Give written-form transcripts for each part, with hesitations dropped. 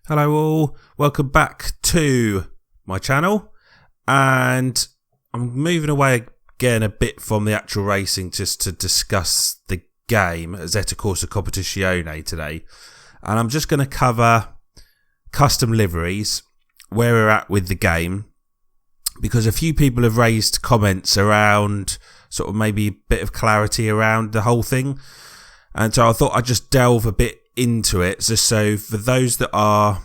Hello all, welcome back to my channel, and I'm moving away again a bit from the actual racing just to discuss the game Assetto Corsa Competizione today, and I'm just going to cover custom liveries, where we're at with the game, because a few people have raised comments around sort of maybe a bit of clarity around the whole thing, and so I thought I'd just delve a bit into it, just so for those that are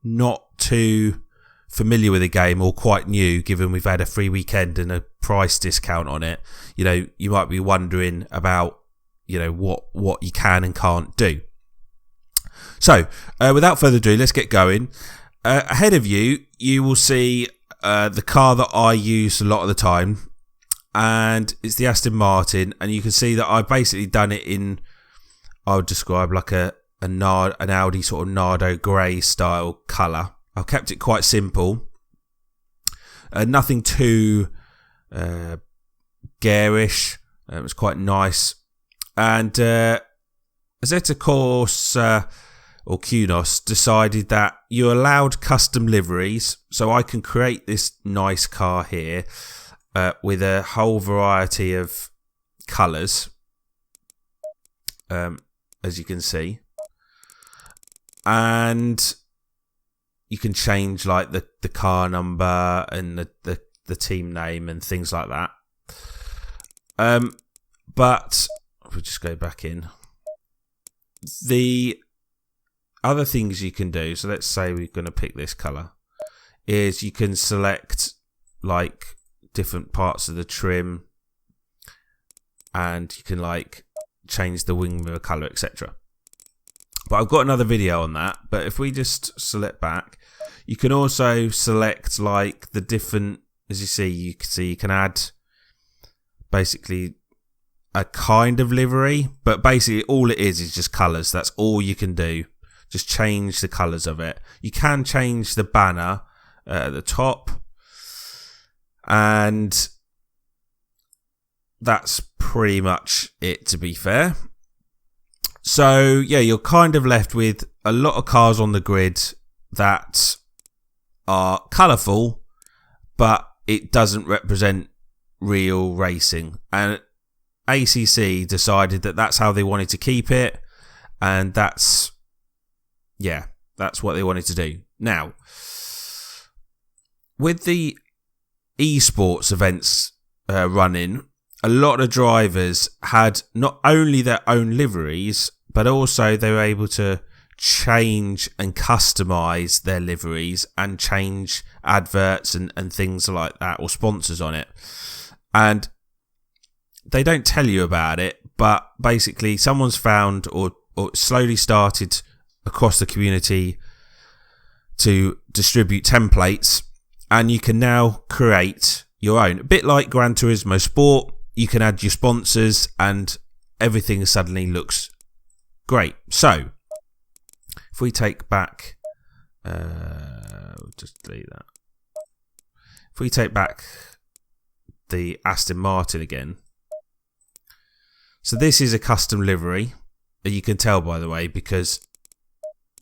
not too familiar with the game or quite new, given we've had a free weekend and a price discount on it, you might be wondering about what you can and can't do. So without further ado, let's get going. Ahead of you will see the car that I use a lot of the time, and it's the Aston Martin, and you can see that I've basically done it in, I would describe like an Audi sort of Nardo grey style colour. I've kept it quite simple, nothing too garish. It was quite nice, and Assetto Corsa or Kunos decided that you allowed custom liveries, so I can create this nice car here with a whole variety of colours, as you can see, and you can change like the car number and the team name and things like that. But if we just go back in, the other things you can do, so let's say we're going to pick this colour, is you can select like different parts of the trim, and you can like change the wing mirror colour, etc. But I've got another video on that. But if we just select back, you can also select like the different, as you can add basically a kind of livery, but basically all it is just colours. That's all you can do. Just change the colours of it. You can change the banner at the top, and that's pretty much it, to be fair. So yeah, you're kind of left with a lot of cars on the grid that are colourful, but it doesn't represent real racing, and ACC decided that that's how they wanted to keep it, and that's what they wanted to do. Now, with the esports events running, a lot of drivers had not only their own liveries, but also they were able to change and customize their liveries and change adverts and things like that, or sponsors on it. And they don't tell you about it, but basically someone's found or slowly started across the community to distribute templates, and you can now create your own. A bit like Gran Turismo Sport, you can add your sponsors and everything suddenly looks great. So if we take back, we'll just delete that. If we take back the Aston Martin again, so this is a custom livery. You can tell, by the way, because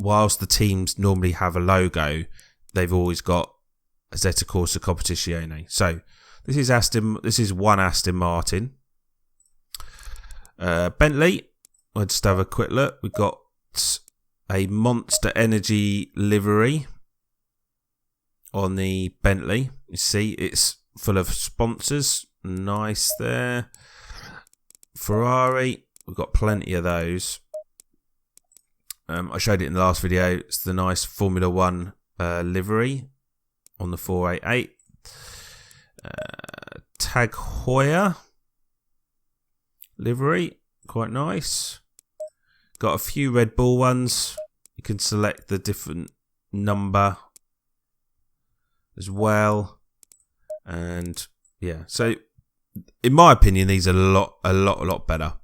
whilst the teams normally have a logo, they've always got Assetto Corsa Competizione. So this is one Aston Martin. Bentley, I'll just have a quick look. We've got a Monster Energy livery on the Bentley. You see, it's full of sponsors. Nice there. Ferrari, we've got plenty of those. I showed it in the last video. It's the nice Formula 1 livery on the 488. Tag Heuer livery, quite nice. Got a few Red Bull ones. You can select the different number as well, and yeah. So, in my opinion, these are a lot better.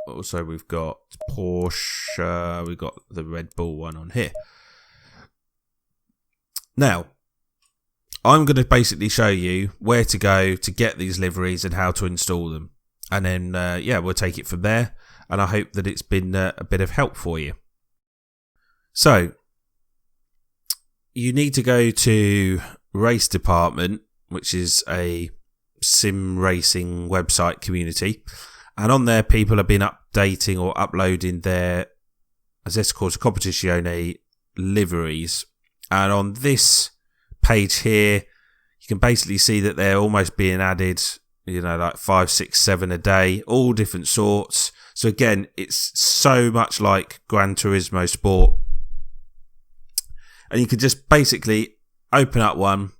Also, we've got Porsche. We've got the Red Bull one on here. Now, I'm going to basically show you where to go to get these liveries and how to install them. And then, we'll take it from there. And I hope that it's been a bit of help for you. So you need to go to Race Department, which is a sim racing website community, and on there people have been updating or uploading their Assetto Corsa Competizione liveries. And on this page here, you can basically see that they're almost being added, like 5, 6, 7 a day, all different sorts. So again, it's so much like Gran Turismo Sport. And you can just basically open up one,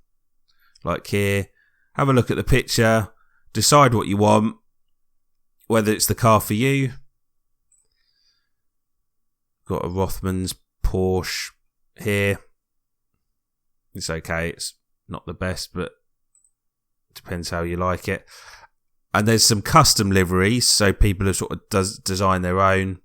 like here, have a look at the picture, decide what you want, whether it's the car for you. Got a Rothmans Porsche here. It's okay, it's not the best, but depends how you like it. And there's some custom liveries, so people have sort of designed their own.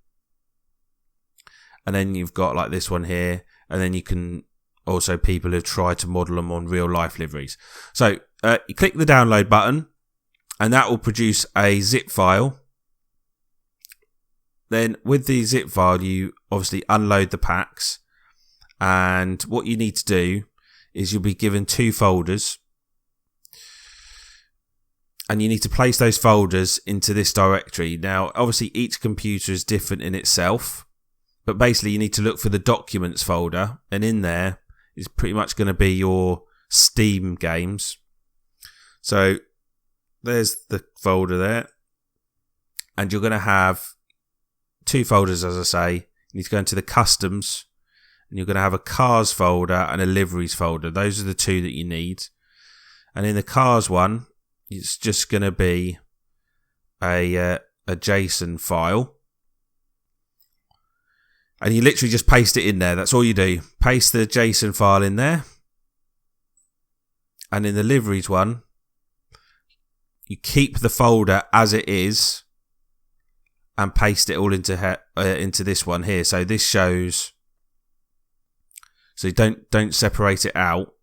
And then you've got like this one here, and then you can also, people have tried to model them on real life liveries. So you click the download button, and that will produce a zip file. Then with the zip file, you obviously unload the packs, and what you need to do is you'll be given 2 folders, and you need to place those folders into this directory. Now, obviously each computer is different in itself, but basically you need to look for the documents folder, and in there is pretty much going to be your Steam games. So there's the folder there, and you're going to have 2 folders, as I say. You need to go into the customs, and you're going to have a cars folder and a liveries folder. Those are the 2 that you need. And in the cars one, it's just going to be a JSON file. And you literally just paste it in there. That's all you do. Paste the JSON file in there. And in the liveries one, you keep the folder as it is and paste it all into this one here. So this shows. So don't separate it out.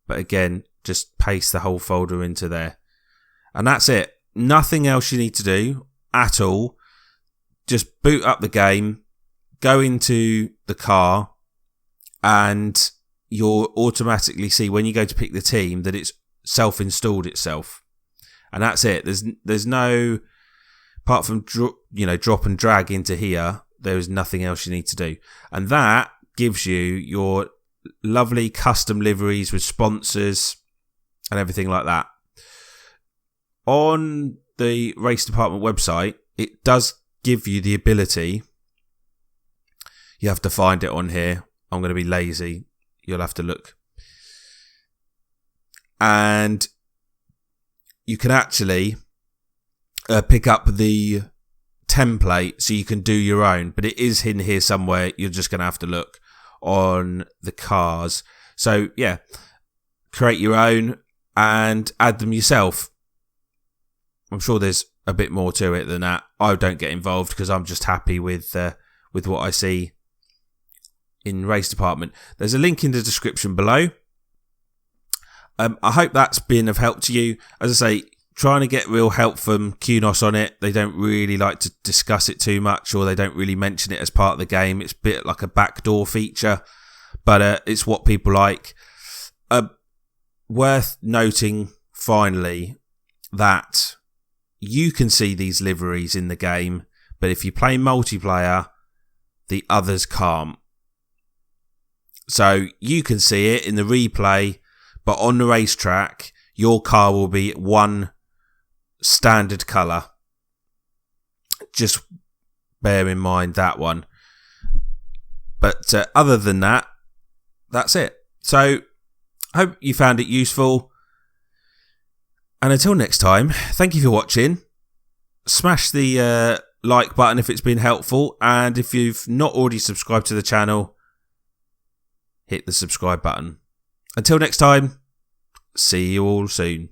But again, just paste the whole folder into there. And that's it. Nothing else you need to do at all. Just boot up the game, go into the car, and you'll automatically see when you go to pick the team that it's self-installed itself. And that's it. There's no, apart from drop and drag into here, there is nothing else you need to do. And that gives you your lovely custom liveries with sponsors and everything like that. On the Race Department website, it does give you the ability. You have to find it on here. I'm going to be lazy. You'll have to look. And you can actually pick up the template so you can do your own. But it is in here somewhere. You're just going to have to look on the cars. So, yeah, create your own and add them yourself. I'm sure there's a bit more to it than that. I don't get involved because I'm just happy with what I see in Race Department. There's a link in the description below. I hope that's been of help to you. As I say, trying to get real help from QNOS on it. They don't really like to discuss it too much, or they don't really mention it as part of the game. It's a bit like a backdoor feature, but it's what people like. Worth noting, finally, that you can see these liveries in the game, but if you play multiplayer, the others can't. So you can see it in the replay, but on the racetrack, your car will be one standard colour. Just bear in mind that one. But other than that, that's it. So I hope you found it useful. And until next time, thank you for watching. Smash the like button if it's been helpful. And if you've not already subscribed to the channel, hit the subscribe button. Until next time, see you all soon.